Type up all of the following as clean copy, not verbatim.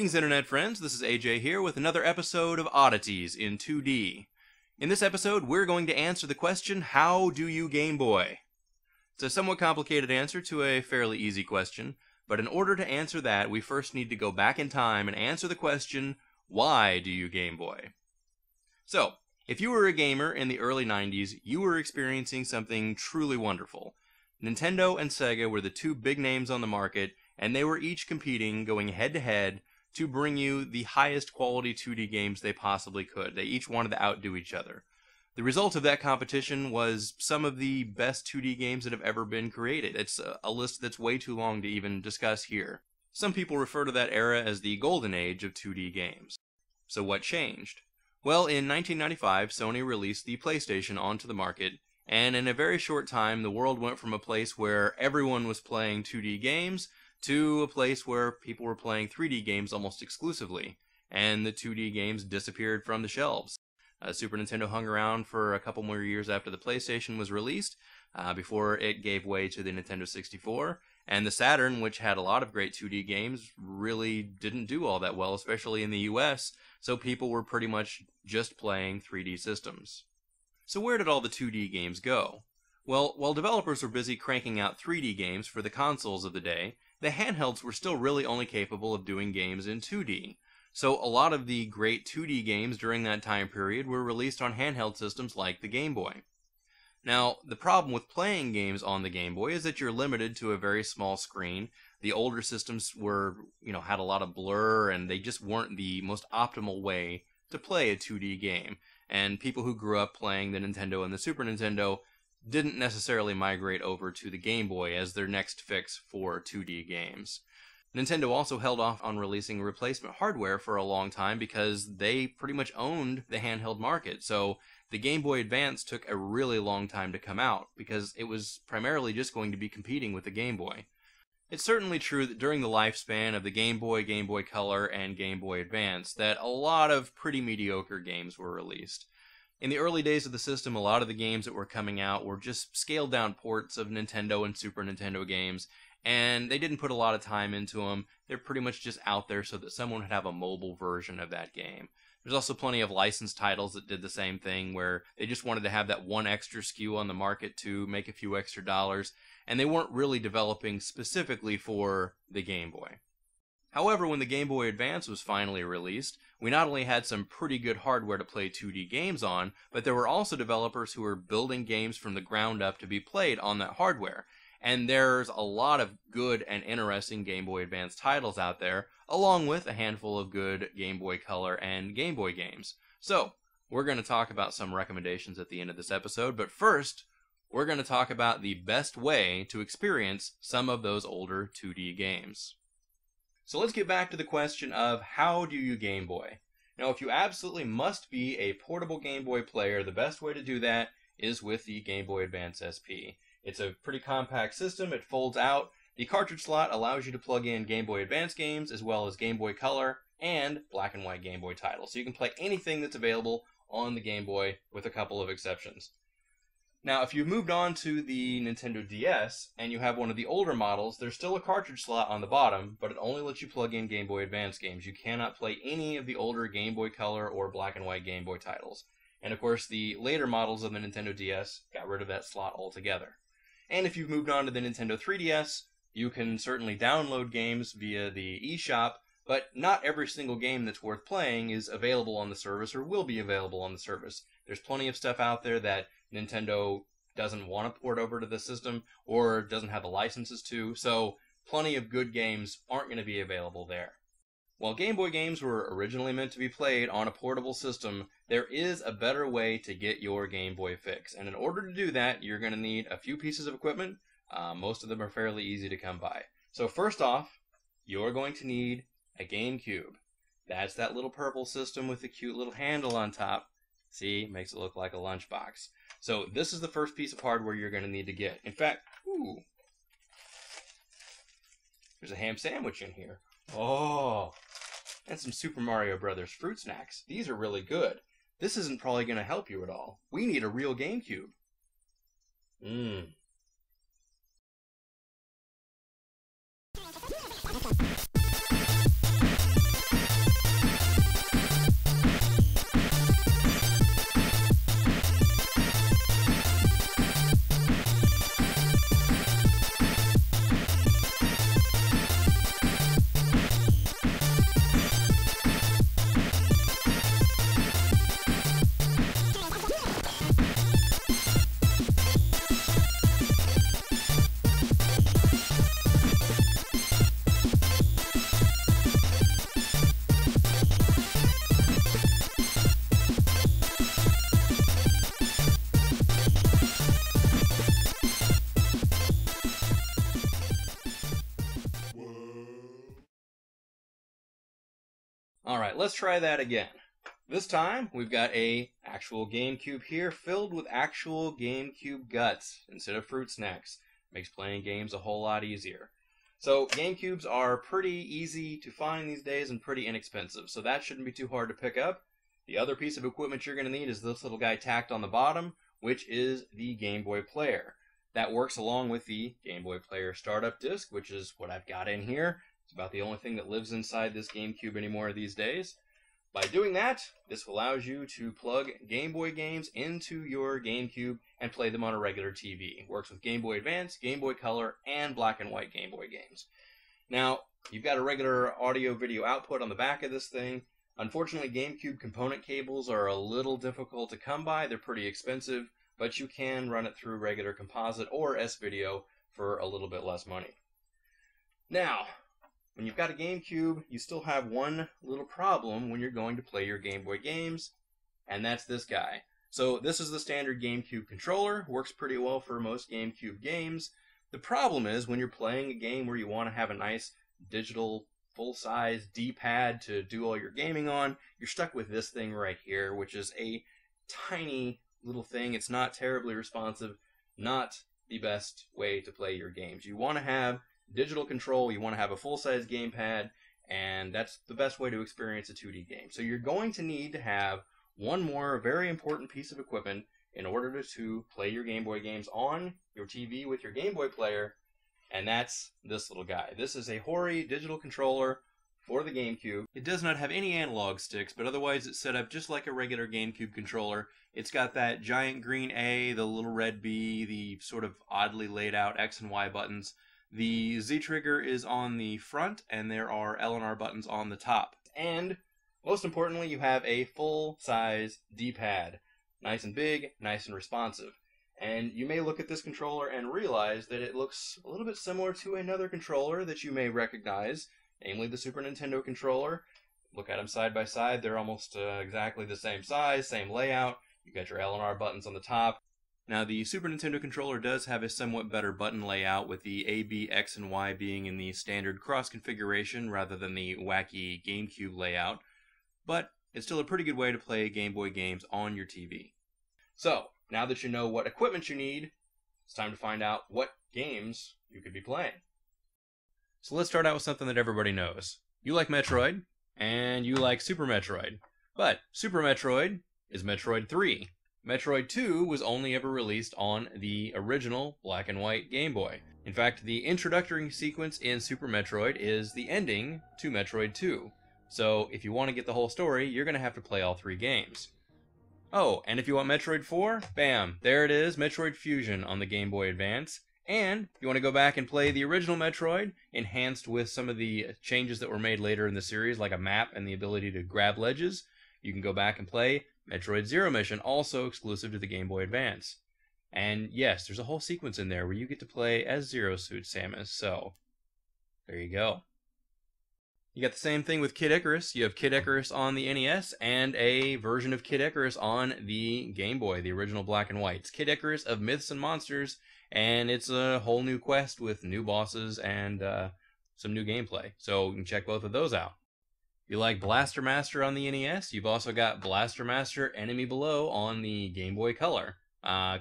Greetings, Internet friends. This is AJ here with another episode of Oddities in 2D. In this episode, we're going to answer the question, how do you Game Boy? It's a somewhat complicated answer to a fairly easy question, but in order to answer that, we first need to go back in time and answer the question, why do you Game Boy? So, if you were a gamer in the early 90s, you were experiencing something truly wonderful. Nintendo and Sega were the two big names on the market, and they were each competing, going head-to-head, to bring you the highest quality 2D games they possibly could. They each wanted to outdo each other. The result of that competition was some of the best 2D games that have ever been created. It's a list that's way too long to even discuss here. Some people refer to that era as the golden age of 2D games. So what changed? Well, in 1995, Sony released the PlayStation onto the market, and in a very short time, the world went from a place where everyone was playing 2D games to a place where people were playing 3D games almost exclusively, and the 2D games disappeared from the shelves. Super Nintendo hung around for a couple more years after the PlayStation was released, before it gave way to the Nintendo 64, and the Saturn, which had a lot of great 2D games, really didn't do all that well, especially in the US, so people were pretty much just playing 3D systems. So where did all the 2D games go? Well, while developers were busy cranking out 3D games for the consoles of the day, the handhelds were still really only capable of doing games in 2D. So a lot of the great 2D games during that time period were released on handheld systems like the Game Boy. Now, the problem with playing games on the Game Boy is that you're limited to a very small screen. The older systems were, had a lot of blur, and they just weren't the most optimal way to play a 2D game. And people who grew up playing the Nintendo and the Super Nintendo didn't necessarily migrate over to the Game Boy as their next fix for 2D games. Nintendo also held off on releasing replacement hardware for a long time because they pretty much owned the handheld market. So the Game Boy Advance took a really long time to come out because it was primarily just going to be competing with the Game Boy. It's certainly true that during the lifespan of the Game Boy, Game Boy Color, and Game Boy Advance that a lot of pretty mediocre games were released. In the early days of the system, a lot of the games that were coming out were just scaled-down ports of Nintendo and Super Nintendo games, and they didn't put a lot of time into them. They're pretty much just out there so that someone would have a mobile version of that game. There's also plenty of licensed titles that did the same thing, where they just wanted to have that one extra SKU on the market to make a few extra dollars, and they weren't really developing specifically for the Game Boy. However, when the Game Boy Advance was finally released, we not only had some pretty good hardware to play 2D games on, but there were also developers who were building games from the ground up to be played on that hardware. And there's a lot of good and interesting Game Boy Advance titles out there, along with a handful of good Game Boy Color and Game Boy games. So, we're going to talk about some recommendations at the end of this episode, but first, we're going to talk about the best way to experience some of those older 2D games. So let's get back to the question of how do you Game Boy? Now, if you absolutely must be a portable Game Boy player, the best way to do that is with the Game Boy Advance SP. It's a pretty compact system. It folds out. The cartridge slot allows you to plug in Game Boy Advance games as well as Game Boy Color and black and white Game Boy titles. So you can play anything that's available on the Game Boy with a couple of exceptions. Now, if you've moved on to the Nintendo DS and you have one of the older models, there's still a cartridge slot on the bottom, but it only lets you plug in Game Boy Advance games. You cannot play any of the older Game Boy Color or black and white Game Boy titles. And of course, the later models of the Nintendo DS got rid of that slot altogether. And if you've moved on to the Nintendo 3DS, you can certainly download games via the eShop, but not every single game that's worth playing is available on the service or will be available on the service. There's plenty of stuff out there that Nintendo doesn't want to port over to the system or doesn't have the licenses to, so plenty of good games aren't going to be available there. While Game Boy games were originally meant to be played on a portable system, there is a better way to get your Game Boy fix. And in order to do that, you're going to need a few pieces of equipment. Most of them are fairly easy to come by. So first off, you're going to need a GameCube. That's that little purple system with the cute little handle on top. See, makes it look like a lunchbox. So this is the first piece of hardware you're going to need to get. In fact, there's a ham sandwich in here. Oh, and some Super Mario Brothers fruit snacks. These are really good. This isn't probably going to help you at all. We need a real GameCube. Alright, let's try that again. This time, we've got a actual GameCube here filled with actual GameCube guts instead of fruit snacks. Makes playing games a whole lot easier. So, GameCubes are pretty easy to find these days and pretty inexpensive, so that shouldn't be too hard to pick up. The other piece of equipment you're going to need is this little guy tacked on the bottom, which is the Game Boy Player. That works along with the Game Boy Player startup disc, which is what I've got in here. It's about the only thing that lives inside this GameCube anymore these days. By doing that, this allows you to plug Game Boy games into your GameCube and play them on a regular TV. It works with Game Boy Advance, Game Boy Color, and black and white Game Boy games. Now, you've got a regular audio-video output on the back of this thing. Unfortunately, GameCube component cables are a little difficult to come by. They're pretty expensive, but you can run it through regular composite or S-Video for a little bit less money. Now, when you've got a GameCube, you still have one little problem when you're going to play your Game Boy games, and that's this guy. So this is the standard GameCube controller, works pretty well for most GameCube games. The problem is when you're playing a game where you want to have a nice digital full-size D-pad to do all your gaming on, you're stuck with this thing right here, which is a tiny little thing. It's not terribly responsive, not the best way to play your games. You want to have digital control, you want to have a full-size gamepad, and that's the best way to experience a 2D game. So you're going to need to have one more very important piece of equipment in order to play your Game Boy games on your TV with your Game Boy player, and that's this little guy. This is a Hori digital controller for the GameCube. It does not have any analog sticks, but otherwise it's set up just like a regular GameCube controller. It's got that giant green A, the little red B, the sort of oddly laid out X and Y buttons. The Z trigger is on the front, and there are L and R buttons on the top. And, most importantly, you have a full-size D-pad. Nice and big, nice and responsive. And you may look at this controller and realize that it looks a little bit similar to another controller that you may recognize, namely the Super Nintendo controller. Look at them side by side, they're almost exactly the same size, same layout. You've got your L and R buttons on the top. Now, the Super Nintendo controller does have a somewhat better button layout, with the A, B, X, and Y being in the standard cross configuration rather than the wacky GameCube layout, but it's still a pretty good way to play Game Boy games on your TV. So, now that you know what equipment you need, it's time to find out what games you could be playing. So let's start out with something that everybody knows. You like Metroid, and you like Super Metroid. But Super Metroid is Metroid 3. Metroid 2 was only ever released on the original black and white Game Boy. In fact, the introductory sequence in Super Metroid is the ending to Metroid 2. So if you want to get the whole story, you're going to have to play all 3 games. Oh, and if you want Metroid 4, bam, there it is, Metroid Fusion on the Game Boy Advance. And if you want to go back and play the original Metroid, enhanced with some of the changes that were made later in the series, like a map and the ability to grab ledges, you can go back and play Metroid Zero Mission, also exclusive to the Game Boy Advance. And yes, there's a whole sequence in there where you get to play as Zero Suit Samus, so there you go. You got the same thing with Kid Icarus. You have Kid Icarus on the NES and a version of Kid Icarus on the Game Boy, the original black and white. It's Kid Icarus of Myths and Monsters, and it's a whole new quest with new bosses and some new gameplay. So you can check both of those out. You like Blaster Master on the NES? You've also got Blaster Master Enemy Below on the Game Boy Color.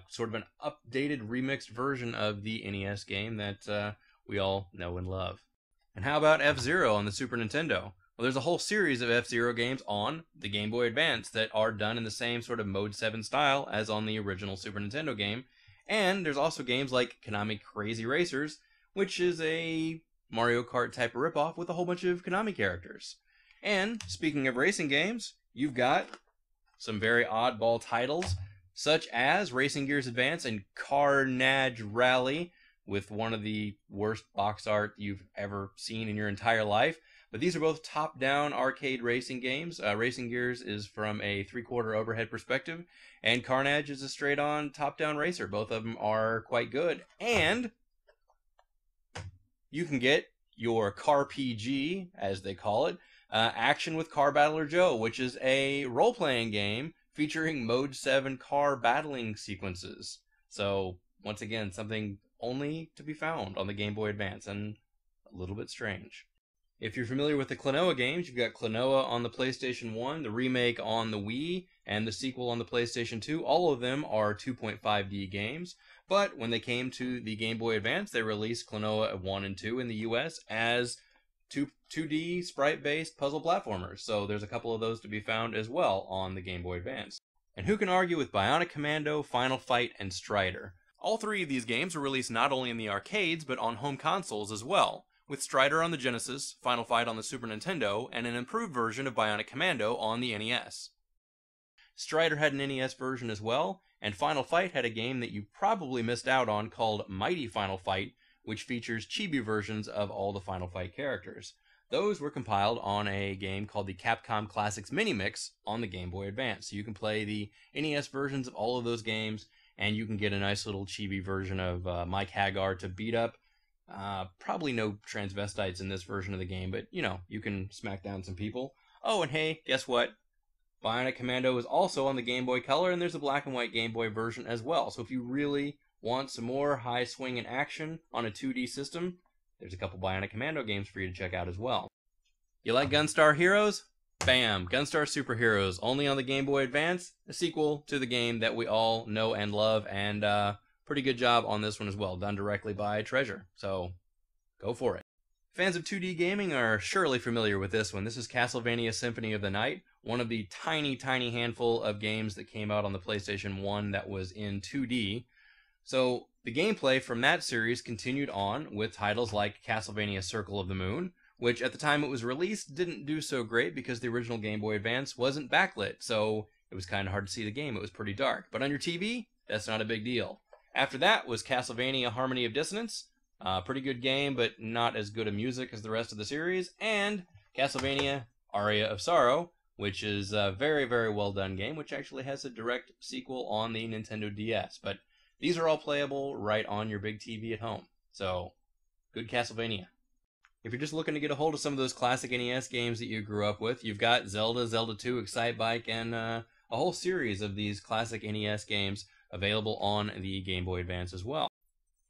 Sort of an updated, remixed version of the NES game that we all know and love. And how about F-Zero on the Super Nintendo? Well, there's a whole series of F-Zero games on the Game Boy Advance that are done in the same sort of Mode 7 style as on the original Super Nintendo game. And there's also games like Konami Crazy Racers, which is a Mario Kart type of ripoff with a whole bunch of Konami characters. And, speaking of racing games, you've got some very oddball titles, such as Racing Gears Advance and Carnage Rally, with one of the worst box art you've ever seen in your entire life. But these are both top-down arcade racing games. Racing Gears is from a 3/4 overhead perspective, and Carnage is a straight-on top-down racer. Both of them are quite good. And you can get your Car PG, as they call it, Action with Car Battler Joe, which is a role-playing game featuring Mode 7 car battling sequences. So, once again, something only to be found on the Game Boy Advance, and a little bit strange. If you're familiar with the Klonoa games, you've got Klonoa on the PlayStation 1, the remake on the Wii, and the sequel on the PlayStation 2. All of them are 2.5D games, but when they came to the Game Boy Advance, they released Klonoa 1 and 2 in the US as 2D sprite-based puzzle platformers, so there's a couple of those to be found as well on the Game Boy Advance. And who can argue with Bionic Commando, Final Fight, and Strider? All three of these games were released not only in the arcades, but on home consoles as well, with Strider on the Genesis, Final Fight on the Super Nintendo, and an improved version of Bionic Commando on the NES. Strider had an NES version as well, and Final Fight had a game that you probably missed out on called Mighty Final Fight, which features chibi versions of all the Final Fight characters. Those were compiled on a game called the Capcom Classics Mini Mix on the Game Boy Advance. So you can play the NES versions of all of those games, and you can get a nice little chibi version of Mike Hagar to beat up. Probably no transvestites in this version of the game, but, you can smack down some people. Oh, and hey, guess what? Bionic Commando is also on the Game Boy Color, and there's a black and white Game Boy version as well. So if you really want some more high swing and action on a 2D system, there's a couple Bionic Commando games for you to check out as well. You like Gunstar Heroes? Bam! Gunstar Superheroes, only on the Game Boy Advance, a sequel to the game that we all know and love, and pretty good job on this one as well, done directly by Treasure, so go for it. Fans of 2D gaming are surely familiar with this one. This is Castlevania Symphony of the Night, one of the tiny handful of games that came out on the PlayStation 1 that was in 2D. So the gameplay from that series continued on with titles like Castlevania Circle of the Moon, which at the time it was released didn't do so great because the original Game Boy Advance wasn't backlit, so it was kind of hard to see the game. It was pretty dark. But on your TV, that's not a big deal. After that was Castlevania Harmony of Dissonance, pretty good game, but not as good a music as the rest of the series, and Castlevania Aria of Sorrow, which is a very well done game, which actually has a direct sequel on the Nintendo DS. But these are all playable right on your big TV at home. So, good Castlevania. If you're just looking to get a hold of some of those classic NES games that you grew up with, you've got Zelda, Zelda 2, Excitebike, and a whole series of these classic NES games available on the Game Boy Advance as well.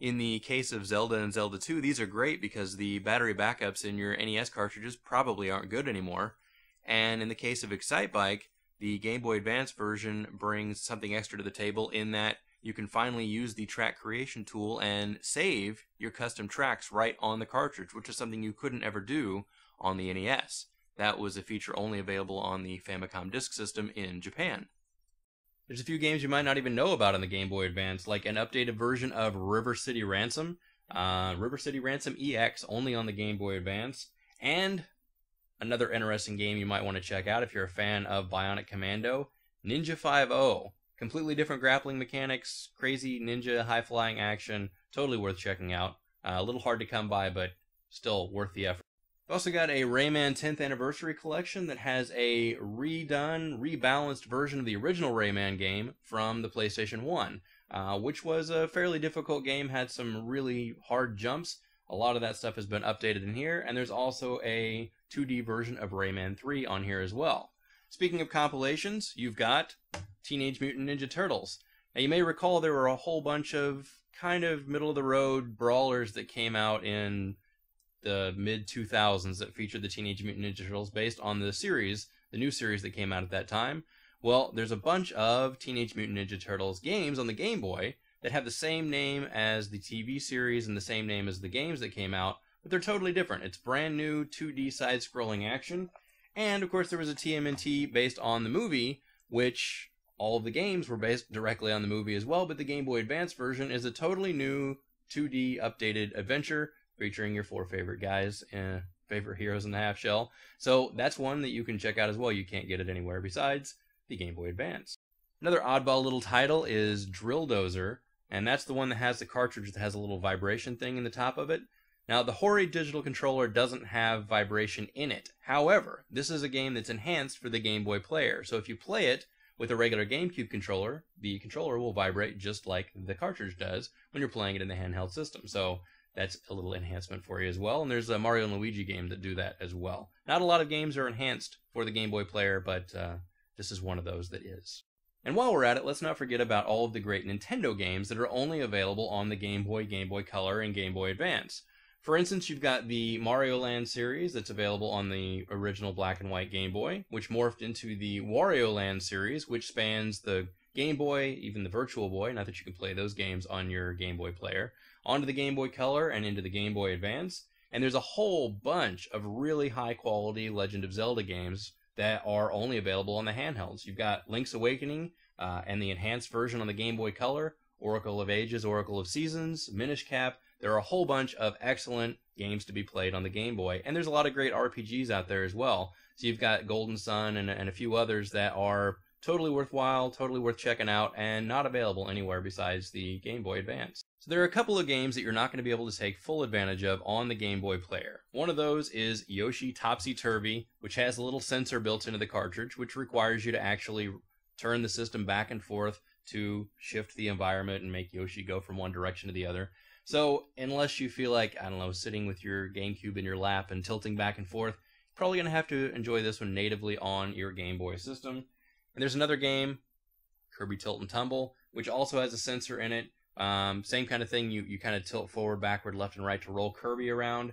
In the case of Zelda and Zelda 2, these are great because the battery backups in your NES cartridges probably aren't good anymore. And in the case of Excitebike, the Game Boy Advance version brings something extra to the table in that you can finally use the track creation tool and save your custom tracks right on the cartridge, which is something you couldn't ever do on the NES. That was a feature only available on the Famicom Disk System in Japan. There's a few games you might not even know about on the Game Boy Advance, like an updated version of River City Ransom, River City Ransom EX, only on the Game Boy Advance, and another interesting game you might want to check out if you're a fan of Bionic Commando, Ninja 5-0. Completely different grappling mechanics, crazy ninja high-flying action, totally worth checking out. A little hard to come by, but still worth the effort. We've also got a Rayman 10th Anniversary Collection that has a redone, rebalanced version of the original Rayman game from the PlayStation 1, which was a fairly difficult game, had some really hard jumps. A lot of that stuff has been updated in here, and there's also a 2D version of Rayman 3 on here as well. Speaking of compilations, you've got Teenage Mutant Ninja Turtles. Now, you may recall there were a whole bunch of kind of middle-of-the-road brawlers that came out in the mid-2000s that featured the Teenage Mutant Ninja Turtles based on the series, the new series that came out at that time. Well, there's a bunch of Teenage Mutant Ninja Turtles games on the Game Boy that have the same name as the TV series and the same name as the games that came out, but they're totally different. It's brand new 2D side-scrolling action. And, of course, there was a TMNT based on the movie, which all of the games were based directly on the movie as well, but the Game Boy Advance version is a totally new 2D updated adventure featuring your four favorite guys, favorite heroes in the half shell. So that's one that you can check out as well. You can't get it anywhere besides the Game Boy Advance. Another oddball little title is Drill Dozer, and that's the one that has the cartridge that has a little vibration thing in the top of it. Now, the Hori digital controller doesn't have vibration in it. However, this is a game that's enhanced for the Game Boy player. So if you play it with a regular GameCube controller, the controller will vibrate just like the cartridge does when you're playing it in the handheld system. So that's a little enhancement for you as well. And there's a Mario and Luigi game that do that as well. Not a lot of games are enhanced for the Game Boy player, but this is one of those that is. And while we're at it, let's not forget about all of the great Nintendo games that are only available on the Game Boy, Game Boy Color, and Game Boy Advance. For instance, you've got the Mario Land series that's available on the original black and white Game Boy, which morphed into the Wario Land series, which spans the Game Boy, even the Virtual Boy, not that you can play those games on your Game Boy player, onto the Game Boy Color and into the Game Boy Advance. And there's a whole bunch of really high-quality Legend of Zelda games that are only available on the handhelds. You've got Link's Awakening and the enhanced version on the Game Boy Color, Oracle of Ages, Oracle of Seasons, Minish Cap. There are a whole bunch of excellent games to be played on the Game Boy, and there's a lot of great RPGs out there as well. So you've got Golden Sun and a few others that are totally worthwhile, totally worth checking out, and not available anywhere besides the Game Boy Advance. So there are a couple of games that you're not going to be able to take full advantage of on the Game Boy player. One of those is Yoshi Topsy Turvy, which has a little sensor built into the cartridge, which requires you to actually turn the system back and forth to shift the environment and make Yoshi go from one direction to the other. So unless you feel like, I don't know, sitting with your GameCube in your lap and tilting back and forth, you're probably going to have to enjoy this one natively on your Game Boy system. And there's another game, Kirby Tilt and Tumble, which also has a sensor in it. Same kind of thing, you kind of tilt forward, backward, left, and right to roll Kirby around.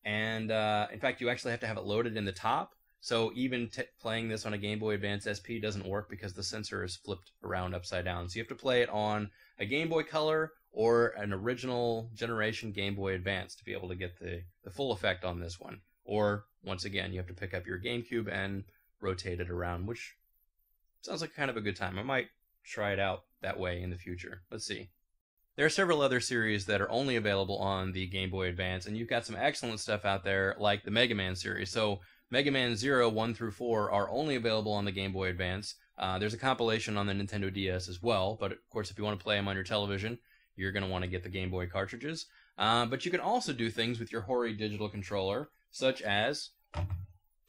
And in fact, you actually have to have it loaded in the top. So even playing this on a Game Boy Advance SP doesn't work because the sensor is flipped around upside down. So you have to play it on a Game Boy Color or an original generation Game Boy Advance to be able to get the full effect on this one. Or, once again, you have to pick up your GameCube and rotate it around, which sounds like kind of a good time. I might try it out that way in the future. Let's see. There are several other series that are only available on the Game Boy Advance, and you've got some excellent stuff out there, like the Mega Man series. So Mega Man 0, 1 through 4 are only available on the Game Boy Advance. There's a compilation on the Nintendo DS as well, but of course if you want to play them on your television, you're going to want to get the Game Boy cartridges. But you can also do things with your Hori digital controller, such as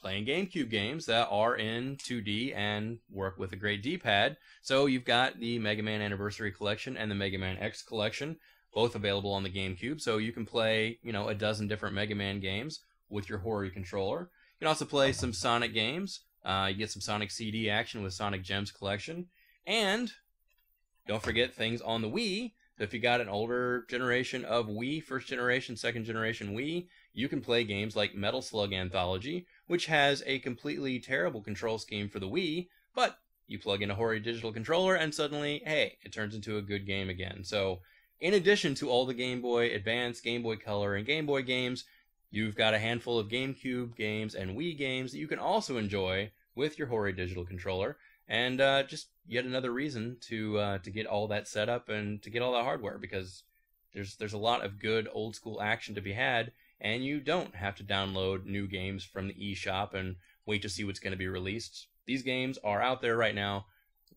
playing GameCube games that are in 2D and work with a great D-pad. So you've got the Mega Man Anniversary Collection and the Mega Man X Collection, both available on the GameCube. So you can play, a dozen different Mega Man games with your Hori controller. You can also play some Sonic games. You get some Sonic CD action with Sonic Gems Collection. And don't forget things on the Wii. If you got an older generation of Wii, first generation, second generation Wii, you can play games like Metal Slug Anthology, which has a completely terrible control scheme for the Wii, but you plug in a Hori digital controller and suddenly, hey, it turns into a good game again. So in addition to all the Game Boy Advance, Game Boy Color, and Game Boy games, you've got a handful of GameCube games and Wii games that you can also enjoy with your Hori digital controller. And just yet another reason to get all that set up and to get all that hardware, because there's a lot of good old school action to be had, and you don't have to download new games from the eShop and wait to see what's going to be released. These games are out there right now,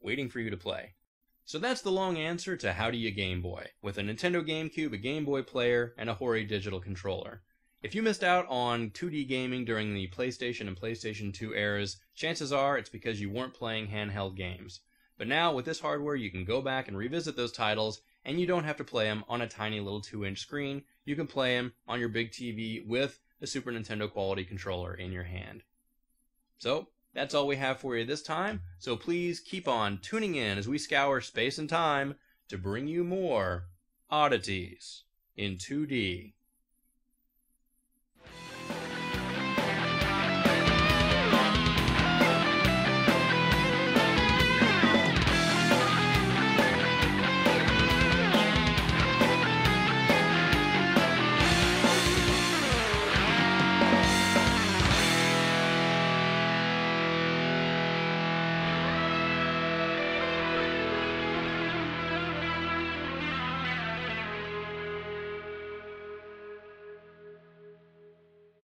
waiting for you to play. So that's the long answer to how do you Game Boy, with a Nintendo GameCube, a Game Boy player, and a Hori digital controller. If you missed out on 2D gaming during the PlayStation and PlayStation 2 eras, chances are it's because you weren't playing handheld games. But now, with this hardware, you can go back and revisit those titles, and you don't have to play them on a tiny little 2-inch screen. You can play them on your big TV with a Super Nintendo quality controller in your hand. So, that's all we have for you this time, so please keep on tuning in as we scour space and time to bring you more Oddities in 2D.